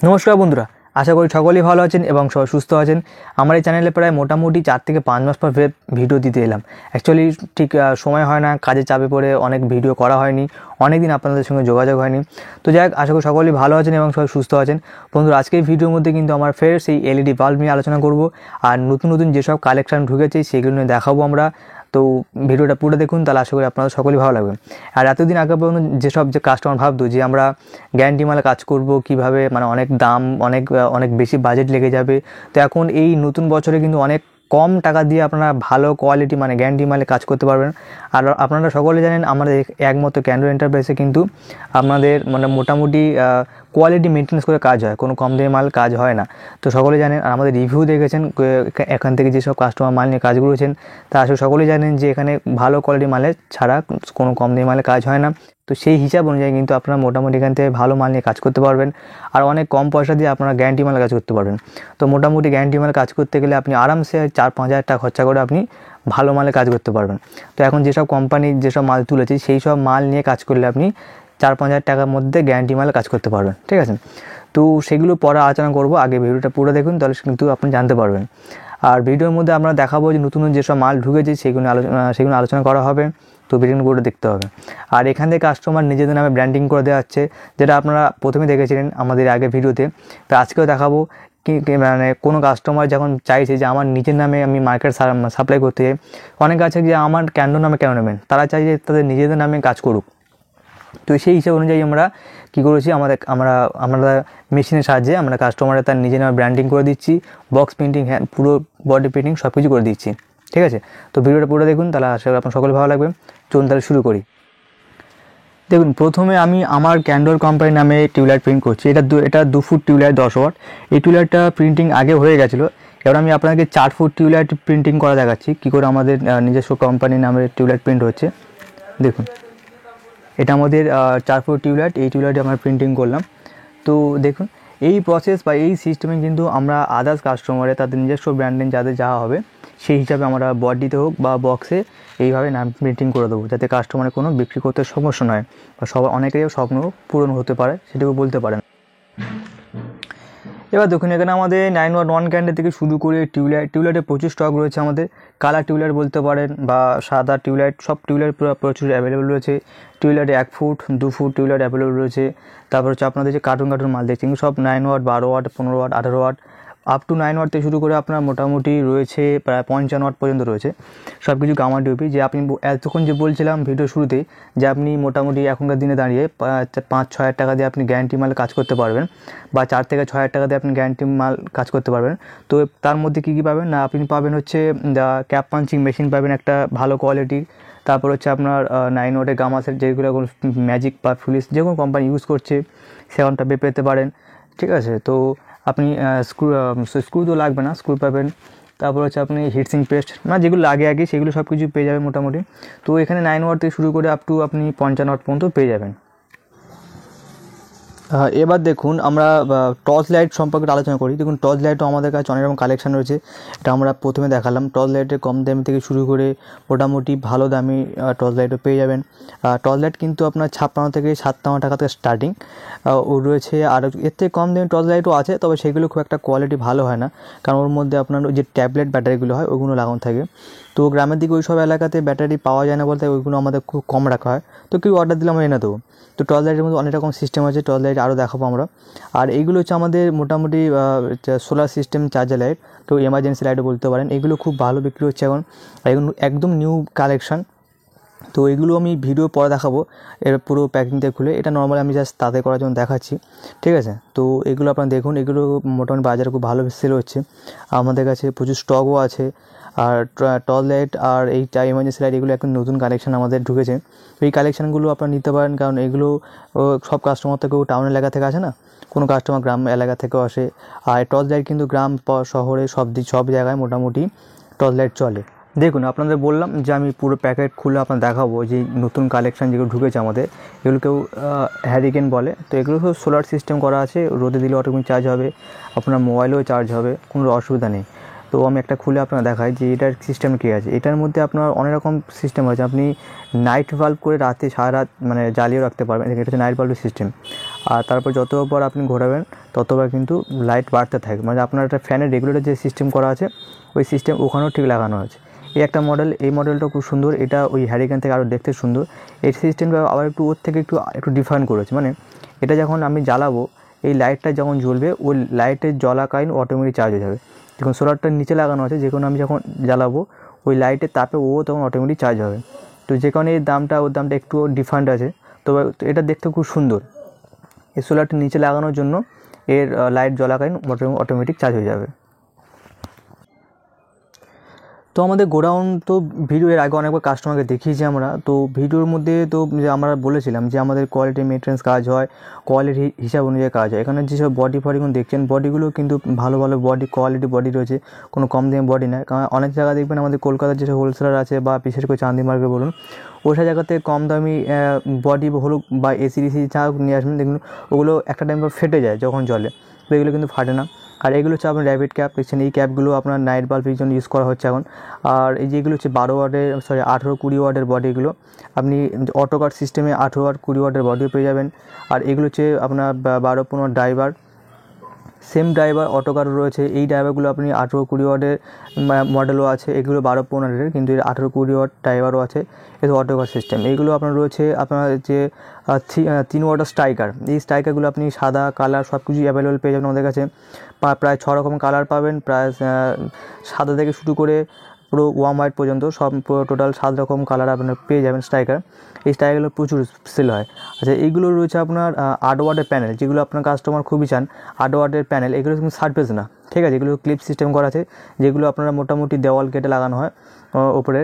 নমস্কার বন্ধুরা, আশা করি সকলেই ভালো আছেন এবং সবাই সুস্থ আছেন। আমার এই চ্যানেলে প্রায় মোটামুটি 4 থেকে 5 মাস পর ভিডিও দিতে এলাম। অ্যাকচুয়ালি ঠিক সময় হয় না, কাজের চাপে পড়ে অনেক ভিডিও করা হয়নি, অনেক দিন আপনাদের সঙ্গে যোগাযোগ হয়নি। তো যাই হোক, আশা করি সকলেই ভালো আছেন এবং সবাই সুস্থ আছেন। বন্ধুরা, আজকের ভিডিওর মধ্যে কিন্তু আমার ফের সেই এলইডি বাল্ব নিয়ে আলোচনা করব, আর নতুন নতুন যেসব কালেকশান ঢুকেছে সেগুলো নিয়ে দেখাবো আমরা। তো ভিডিওটা পুরো দেখুন, তাহলে আশা করি আপনাদের সকলেই ভালো লাগবে। আর এতদিন আগে পর্যন্ত যেসব কাস্টমার ভাবতো যে আমরা গ্যারান্টি মালে কাজ করব কীভাবে, মানে অনেক দাম, অনেক বেশি বাজেট লেগে যাবে, তো এখন এই নতুন বছরে কিন্তু অনেক কম টাকা দিয়ে আপনারা ভালো কোয়ালিটি মানে গ্যারান্টি মালে কাজ করতে পারবেন। আর আপনারা সকলে জানেন আমাদের একমাত্র ক্যান্ডো এন্টারপ্রাইজে কিন্তু আপনাদের মানে মোটামুটি কোয়ালিটি মেনটেন্স করে কাজ হয়, কোনো কম দামি মাল কাজ হয় না। তো সকলে জানেন, আর আমাদের রিভিউ দেখেছেন এখান থেকে যেসব কাস্টমার মাল নিয়ে কাজ করেছেন, তা আসলে সকলেই জানেন যে এখানে ভালো কোয়ালিটি মালে ছাড়া কোনো কম দামি মালে কাজ হয় না। তো সেই হিসাব অনুযায়ী কিন্তু আপনারা মোটামুটি এখান থেকে ভালো মাল নিয়ে কাজ করতে পারবেন, আর অনেক কম পয়সা দিয়ে আপনারা গ্যারান্টি মালে কাজ করতে পারবেন। তো মোটামুটি গ্যারান্টি মালে কাজ করতে গেলে আপনি আরামসে 4-5 হাজার টাকা খরচা করে আপনি ভালো মালে কাজ করতে পারবেন। তো এখন যেসব কোম্পানি যেসব মাল তুলেছে সেই সব মাল নিয়ে কাজ করলে আপনি 4-5 হাজার টাকার মধ্যে গ্যারান্টি মালে কাজ করতে পারবেন, ঠিক আছে। তো সেগুলো পরে আলোচনা করব, আগে ভিডিওটা পুরো দেখুন, তাহলে কিন্তু আপনি জানতে পারবেন। আর ভিডিওর মধ্যে আমরা দেখাবো যে নতুন যেসব মাল ঢুকেছে সেগুলো আলোচনা করা হবে। তো ভিডিও পুরো দেখতে হবে। আর এখান থেকে কাস্টমার নিজেদের নামে ব্র্যান্ডিং করে দেওয়া হচ্ছে, যেটা আপনারা প্রথমে দেখেছিলেন আমাদের আগের ভিডিওতে। তো আজকেও দেখাবো কি মানে কোনো কাস্টমার যখন চাইছে যে আমার নিজের নামে আমি মার্কেট সাপ্লাই করতে চাই, অনেক আছে যে আমার ক্যান্ডো নামে কেন নেবেন, তারা চাই যে তাদের নিজেদের নামে কাজ করুক। তো সেই হিসাব অনুযায়ী আমরা কী করেছি, আমরা মেশিনের সাহায্যে আমরা কাস্টমারের তার নিজের নামে ব্র্যান্ডিং করে দিচ্ছি, বক্স প্রিন্টিং, হ্যাঁ পুরো বডি প্রিন্টিং সব কিছু করে দিচ্ছি, ঠিক আছে। তো ভিডিওটা পুরো দেখুন, তাহলে আশা করি আপনার সকলে ভালো লাগবে। চলুন তাহলে শুরু করি। দেখুন, প্রথমে আমি আমার ক্যান্ডোর কোম্পানির নামে টিউবলাইট প্রিন্ট করছি। এটা 2 ফুট টিউবলাইট 10 ওয়াট। এই টিউবলাইটটা প্রিন্টিং আগে হয়ে গেছিলো। এবার আমি আপনাকে 4 ফুট টিউবলাইট প্রিন্টিং করা দেখাচ্ছি, কী করে আমাদের নিজস্ব কোম্পানির নামে টিউবলাইট প্রিন্ট হচ্ছে। দেখুন, এটা আমাদের 4 ফুট টিউবলাইট, এই টিউবলাইটে আমরা প্রিন্টিং করলাম। তো দেখুন, এই প্রসেস বা এই সিস্টেমে কিন্তু আমরা আদার্স কাস্টমারে তাদের নিজস্ব ব্র্যান্ডিং যাদের যাওয়া হবে সেই হিসাবে আমরা বডিতে হোক বা বক্সে এইভাবে নাম প্রিন্টিং করে দেবো, যাতে কাস্টমারের কোনো বিক্রি করতে সমস্যা নয়, বা অনেকেরই স্বপ্ন পূরণ হতে পারে, সেটাও বলতে পারেন। এবার দেখুন, এখানে আমাদের 9 ওয়াট 1 ক্যান্ডেল থেকে শুরু করে টিউবলাইটের প্রচুর স্টক রয়েছে আমাদের। কালার টিউবলাইট বলতে পারেন বা সাদা টিউবলাইট, সব টিউবলাইট প্রচুর অ্যাভেলেবেল রয়েছে। টিউবলাইটে 1 ফুট 2 ফুট টিউবলাইট অ্যাভেলেবেল রয়েছে। তারপর হচ্ছে আপনাদের যে কার্টুন মাল দেখছেন সব 9 watt 12 watt 15 watt 18 watt up to 9 watt থেকে শুরু করে আপনার মোটামুটি রয়েছে প্রায় 55 ওয়াট পর্যন্ত রয়েছে সব কিছু গামা ডিওপি। যে আপনি এতক্ষণ যে বলছিলাম ভিডিও শুরুতেই যে আপনি মোটামুটি এখনকার দিনে দাঁড়িয়ে 5-6 হাজার টাকা দিয়ে আপনি গ্যারান্টি মাল কাজ করতে পারবেন, বা 4 থেকে 6 হাজার টাকা দিয়ে আপনি গ্যারান্টি মাল কাজ করতে পারবেন। তো তার মধ্যে কী পাবেন না, আপনি পাবেন হচ্ছে ক্যাপ পাঞ্চিং মেশিন পাবেন একটা ভালো কোয়ালিটির। তারপর হচ্ছে আপনার 9 ওয়াটের গামা সেট, যেগুলো ম্যাজিক বা ফিলিপস যে কোনো কোম্পানি ইউজ করছে সেখানটা পেতে পারেন, ঠিক আছে। তো আপনি স্ক্রু তো লাগবে না, স্ক্রু পাবেন। তারপর হচ্ছে আপনি হিটসিং পেস্ট মানে যেগুলো আগে সেগুলো সব কিছু পেয়ে যাবেন মোটামুটি। তো এখানে 9 ওয়াট থেকে শুরু করে আপ টু আপনি 55 ওয়াট পর্যন্ত পেয়ে যাবেন। এবার দেখুন, আমরা টর্চ লাইট সম্পর্কে আলোচনা করি। দেখুন, টর্চ লাইটও আমাদের কাছে অনেক রকম কালেকশান রয়েছে। এটা আমরা প্রথমে দেখালাম। টর্চ লাইটের কম দামি থেকে শুরু করে মোটামুটি ভালো দামি টর্চ লাইটও পেয়ে যাবেন। টর্চ লাইট কিন্তু আপনার 56 থেকে 57 টাকা থেকে স্টার্টিং ও রয়েছে। আর এর থেকে কম দামি টর্চ লাইটও আছে, তবে সেগুলো খুব একটা কোয়ালিটি ভালো হয় না, কারণ ওর মধ্যে আপনার যে ট্যাবলেট ব্যাটারিগুলো হয় ওগুলো লাগানো থাকে। তো গ্রামের দিকে ওই সব এলাকাতে ব্যাটারি পাওয়া যায় না বলতে ওইগুলো আমাদের খুব কম রাখা হয়। তো কেউ অর্ডার দিলে আমরা এনে দেবো। তো টর্চ লাইটের মধ্যে অনেক রকম সিস্টেম আছে, টর্চ লাইট আরও দেখাবো আমরা। আর এইগুলো হচ্ছে আমাদের মোটামুটি সোলার সিস্টেম চার্জার লাইট, তো এমার্জেন্সি লাইটও বলতে পারেন। এগুলো খুব ভালো বিক্রি হচ্ছে এখন, একদম নিউ কালেকশান। তো এগুলো আমি ভিডিও পরে দেখাবো, এর পুরো প্যাকিংটা খুলে। এটা নর্মালি আমি জাস্ট তাতে করার জন্য দেখাচ্ছি, ঠিক আছে। তো এগুলো আপনারা দেখুন, এগুলো মোটামুটি বাজারে খুব ভালো সেল হচ্ছে, আমাদের কাছে প্রচুর স্টকও আছে। আর টর্চ লাইট আর এই এমার্জেন্সি লাইট এগুলো এখন নতুন কালেকশান আমাদের ঢুকেছে। এই কালেকশানগুলো আপনারা নিতে পারেন, কারণ এগুলো সব কাস্টমার থেকেও টাউন এলাকা থেকে আসে না, কোনো কাস্টমার গ্রাম এলাকা থেকেও আসে। আর টর্চ লাইট কিন্তু গ্রাম শহরে সব জায়গায় মোটামুটি টর্চ লাইট চলে। দেখুন, আপনাদের বললাম যে আমি পুরো প্যাকেট খুলে আপনার দেখাবো যে নতুন কালেকশান যেগুলো ঢুকেছে আমাদের, এগুলোকেও হ্যারিকেন বলে। তো এগুলো সব সোলার সিস্টেম করা আছে, রোদে দিলে অটোমেটিক চার্জ হবে, আপনার মোবাইলেও চার্জ হবে, কোনো অসুবিধা নেই। তো আমি একটা খুলে আপনার দেখাই যে এটার সিস্টেম কী আছে। এটার মধ্যে আপনার অনেক রকম সিস্টেম আছে, আপনি নাইট বাল্ব করে রাতে সারা রাত মানে জ্বালিয়ে রাখতে পারবেন, এটা হচ্ছে নাইট বাল্বের সিস্টেম। আর তারপর যতবার আপনি ঘোরাবেন ততবার কিন্তু লাইট বাড়তে থাকবে, মানে আপনার একটা ফ্যানের রেগুলেটর যে সিস্টেম করা আছে ওই সিস্টেম ওখানেও ঠিক লাগানো আছে। এই একটা মডেল, এই মডেলটা খুব সুন্দর, এটা ওই হ্যারিকেন থেকে আরও দেখতে সুন্দর। এই সিস্টেমটা আবার একটু ওর থেকে একটু ডিফারেন্ট করেছে, মানে এটা যখন আমি জ্বালাবো এই লাইটটা যখন জ্বলবে ওই লাইটের জ্বলাকালীন অটোমেটিক চার্জ হয়ে যাবে। দেখুন সোলারটা নিচে লাগানো আছে, যে কোনো আমি যখন জ্বালাবো ওই লাইটের তাপে ও তখন অটোমেটিক চার্জ হবে। তো যে কারণে এই দামটা ওর দামটা একটু ডিফারেন্ট আছে, তবে এটা দেখতে খুব সুন্দর। এই সোলারটা নিচে লাগানোর জন্য এর লাইট জ্বলাকালীন অটোমেটিক চার্জ হয়ে যাবে। তো আমাদের গোডাউন তো ভিডিও এর আগে অনেকবার কাস্টমারকে দেখিয়েছি আমরা। তো ভিডিওর মধ্যে তো যে আমরা বলেছিলাম যে আমাদের কোয়ালিটি মেনটেন্স কাজ হয়, কোয়ালিটি হিসাব অনুযায়ী কাজ হয়। এখানে যেসব বডি ফডিগুলো দেখছেন বডিগুলো কিন্তু ভালো ভালো বডি, কোয়ালিটি বডি রয়েছে, কোনো কম দামি বডি নয়। কারণ অনেক জায়গা দেখবেন আমাদের কলকাতার যেসব হোলসেলার আছে বা বিশেষ করে চাঁদি মার্কেট বলুন, ওইসব জায়গাতে কম দামি বডি হলুক বা এসি যা নিয়ে আসবেন দেখুন ওগুলো একটা টাইম পর ফেটে যায় যখন জলে, তো এগুলো কিন্তু ফাটে না। আর এগুলো হচ্ছে আপনার র্যাবিট ক্যাপ দেখছেন, এই ক্যাপগুলো আপনার নাইট বাল্বের জন্য ইউজ করা হচ্ছে এখন। আর এই যেগুলো হচ্ছে 12 ওয়াটের 18-20 ওয়াটের বডি, এগুলো আপনি অটো কাট সিস্টেমে 18 ওয়াট 20 ওয়াটের বডিও পেয়ে যাবেন। আর এগুলো হচ্ছে আপনার 12-15 ড্রাইভার, সেম ড্রাইভার অটো কারও রয়েছে। এই ড্রাইভারগুলো আপনি 18-20 ওয়াটের মডেলও আছে, এগুলো 12-15 কিন্তু 18-20 ওয়াট ড্রাইভারও আছে। এটা অটো কার সিস্টেম। এইগুলো আপনার রয়েছে আপনার যে 3 ওয়াটের স্ট্রাইকার, এই স্ট্রাইকারগুলো আপনি সাদা কালার সব কিছুই অ্যাভেলেবেল পেয়ে যাবেন আমাদের কাছে। প্রায় 6 রকম কালার পাবেন, প্রায় সাদা থেকে শুরু করে পুরো ওয়ার্ম হোয়াইট পর্যন্ত সব টোটাল 7 রকম কালার আপনার পেয়ে যাবেন স্ট্রাইকার। এই স্ট্রাইকারগুলো প্রচুর সেল হয়। আচ্ছা এইগুলো রয়েছে আপনার 8 ওয়াটের প্যানেল, যেগুলো আপনার কাস্টমার খুবই চান। 8 ওয়াটের প্যানেল, এগুলো কিন্তু সারফেস না, ঠিক আছে, এগুলো ক্লিপ সিস্টেম করা আছে, যেগুলো আপনারা মোটামুটি দেওয়াল কেটে লাগানো হয় ওপরে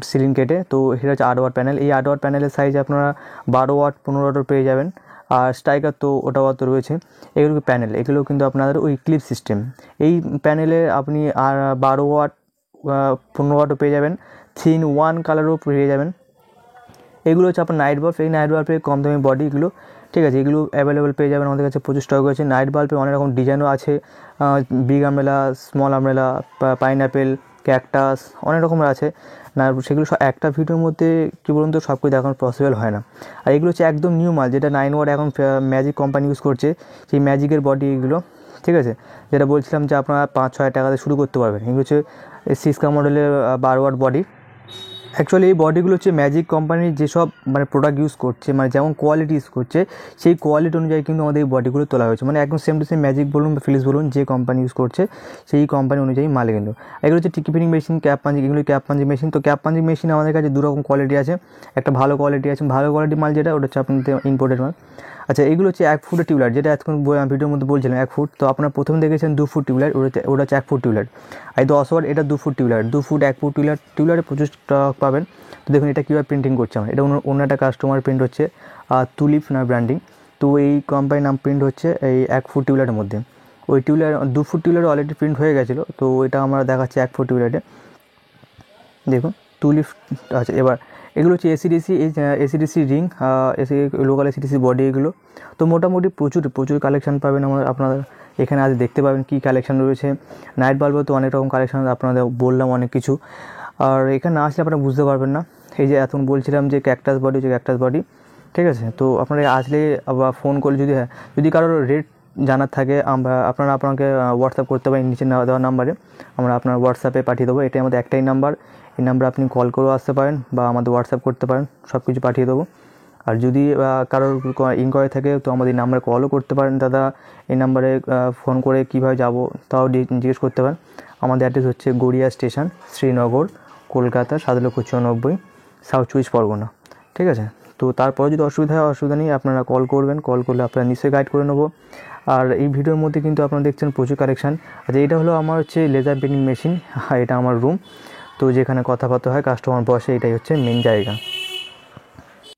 সিলিং কেটে। তো এটা হচ্ছে 8 ওয়াট প্যানেল। এই 8 ওয়াট প্যানেলের সাইজ আপনারা 12 ওয়াট 15 ওয়াটও পেয়ে যাবেন। আর স্ট্রাইকার তো ওটাও তো রয়েছে। এগুলো প্যানেল, এগুলো কিন্তু আপনাদের ওই ক্লিপ সিস্টেম। এই প্যানেলে আপনি আর 12 ওয়াট 15 ওয়াটও পেয়ে যাবেন, 3-in-1 কালারও পেয়ে যাবেন। এগুলো হচ্ছে আপনার নাইট বাল্ব, এই নাইট বাল্বের কম দামি বডিগুলো, ঠিক আছে, এগুলো অ্যাভেলেবেল পেয়ে যাবেন আমাদের কাছে, প্রচুর স্টক রয়েছে। নাইট বাল্বে অনেক রকম ডিজাইনও আছে, big umbrella, small umbrella, pineapple, cactus, অনেক রকমের আছে না। সেগুলো সব একটা ভিডিওর মধ্যে কী বলুন তো সব কিছু দেখানো পসিবল হয় না। আর এগুলো হচ্ছে একদম নিউ মাল, যেটা 9 ওয়াট এখন ম্যাজিক কোম্পানি ইউজ করছে, সেই ম্যাজিকের বডি এগুলো, ঠিক আছে, যেটা বলছিলাম যে আপনারা 5-6 টাকাতে শুরু করতে পারবেন। এগুলো হচ্ছে সিস্কা মডেলের 12 ওয়াট বডি। অ্যাকচুয়ালি এই বডিগুলো হচ্ছে ম্যাজিক কোম্পানির যেসব মানে প্রোডাক্ট ইউজ করছে, মানে যেমন কোয়ালিটি ইউজ করছে সেই কোয়ালিটি অনুযায়ী কিন্তু আমাদের এই বডিগুলো তোলা হয়েছে, মানে একদম সেম টু সেম ম্যাজিক বলুন বা ফিলিপস বলুন, যে কোম্পানি ইউজ করছে সেই কোম্পানি অনুযায়ী মাল। কিন্তু এগুলো হচ্ছে টিকি ফিটিং মেশিন, ক্যাপ পাঞ্চিং, এগুলো ক্যাপ পাঞ্চিং মেশিন। তো ক্যাপ পাঞ্চিং মেশিন আমাদের কাছে 2 রকম কোয়ালিটি আছে, একটা ভালো কোয়ালিটি আছে, ভালো কোয়ালিটি মাল যেটা ওটা হচ্ছে আপনাদের ইম্পোর্টেড মাল। আচ্ছা এইগুলো হচ্ছে 1 ফুটের টিউবলাইট, যেটা এতক্ষণ ভিডিওর মধ্যে বলছিলাম 1 ফুট। তো আপনারা প্রথমে দেখেছেন 2 ফুট টিউবলাইট, ওটা হচ্ছে 1 ফুট টিউবলাইট। আর 10 ওয়াট এটা 2 ফুট টিউবলাইট, 2 ফুট 1 ফুট টিউবলাইটে প্রচুর স্টক পাবেন। তো দেখুন এটা কীভাবে প্রিন্টিং করছে আমরা, এটা অন্য একটা কাস্টমার প্রিন্ট হচ্ছে তুলিপ না ব্র্যান্ডিং। তো এই কোম্পানির নাম প্রিন্ট হচ্ছে এই 1 ফুট টিউবলাইটের মধ্যে। ওই tube light 2 foot tube light already print হয়ে গেছিলো, তো এটা আমরা দেখাচ্ছি 1 ফুট টিউবলাইটে। দেখুন তুলিপ আছে। এবার এগুলো হচ্ছে এসিডিসি, এই AC DC ring, AC local AC DC body এগুলো। তো মোটামুটি প্রচুর কালেকশান পাবেন আপনারা এখানে আজ দেখতে পাবেন কী কালেকশান রয়েছে। নাইট বাল্বও তো অনেক রকম কালেকশান আপনাদের বললাম অনেক কিছু, আর এখানে না আসলে আপনারা বুঝতে পারবেন না। এই যে এখন বলছিলাম যে ক্যাকটাস বডি হচ্ছে ক্যাকটাস বডি, ঠিক আছে। তো আপনারা আসলে আবার ফোন করলে যদি কারোর রেট জানার থাকে আপনাকে হোয়াটসঅ্যাপ করতে পারেন নিচে দেওয়া নাম্বারে, আমরা আপনার হোয়াটসঅ্যাপে পাঠিয়ে দেবো। এটাই আমাদের একটাই নাম্বার, এই নাম্বারে আপনি কল করেও আসতে পারেন বা আমাদের হোয়াটসঅ্যাপ করতে পারেন, সব কিছু পাঠিয়ে দেবো। আর যদি কারোর ইনকোয়ারি থাকে তো আমাদের এই নাম্বারে কলও করতে পারেন, দাদা এই নাম্বারে ফোন করে কীভাবে যাব তাও জিজ্ঞেস করতে পারেন। আমাদের অ্যাড্রেস হচ্ছে গড়িয়া স্টেশন, শ্রীনগর, কলকাতা 794, সাউথ 24 পরগনা, ঠিক আছে। তো তারপরে যদি অসুবিধা নেই, আপনারা কল করবেন, কল করলে আপনারা নিশ্চয়ই গাইড করে নেবো। আর এই ভিডিওর মধ্যে কিন্তু আপনারা দেখছেন প্রচুর কালেকশান। আচ্ছা এটা হলো আমার হচ্ছে লেজার প্রিন্টিং মেশিন, এটা আমার রুম, তো যেখানে কথাবার্তা হয় কাস্টমার বসে, এটাই হচ্ছে মেন জায়গা।